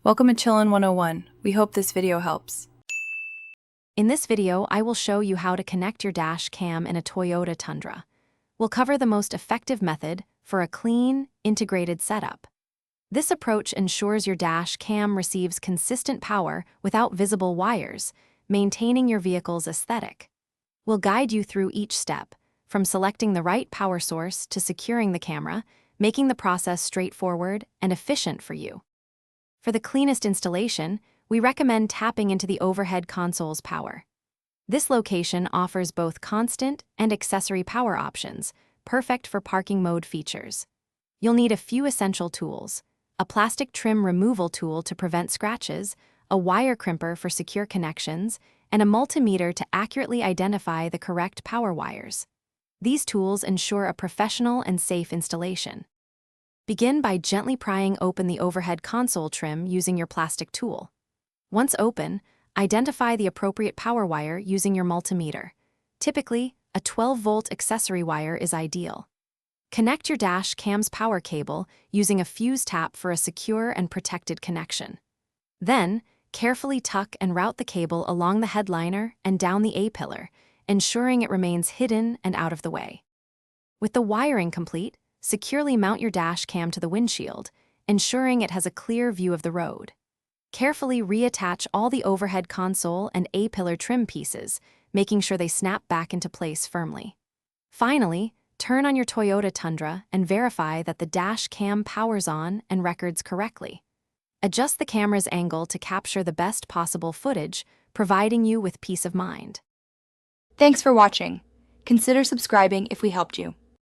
Welcome to Chillin' 101. We hope this video helps. In this video, I will show you how to connect your dash cam in a Toyota Tundra. We'll cover the most effective method for a clean, integrated setup. This approach ensures your dash cam receives consistent power without visible wires, maintaining your vehicle's aesthetic. We'll guide you through each step, from selecting the right power source to securing the camera, making the process straightforward and efficient for you. For the cleanest installation, we recommend tapping into the overhead console's power. This location offers both constant and accessory power options, perfect for parking mode features. You'll need a few essential tools: a plastic trim removal tool to prevent scratches, a wire crimper for secure connections, and a multimeter to accurately identify the correct power wires. These tools ensure a professional and safe installation. Begin by gently prying open the overhead console trim using your plastic tool. Once open, identify the appropriate power wire using your multimeter. Typically, a 12-volt accessory wire is ideal. Connect your dash cam's power cable using a fuse tap for a secure and protected connection. Then, carefully tuck and route the cable along the headliner and down the A-pillar, ensuring it remains hidden and out of the way. With the wiring complete, securely mount your dash cam to the windshield, ensuring it has a clear view of the road. Carefully reattach all the overhead console and A-pillar trim pieces, making sure they snap back into place firmly. Finally, turn on your Toyota Tundra and verify that the dash cam powers on and records correctly. Adjust the camera's angle to capture the best possible footage, providing you with peace of mind. Thanks for watching. Consider subscribing if we helped you.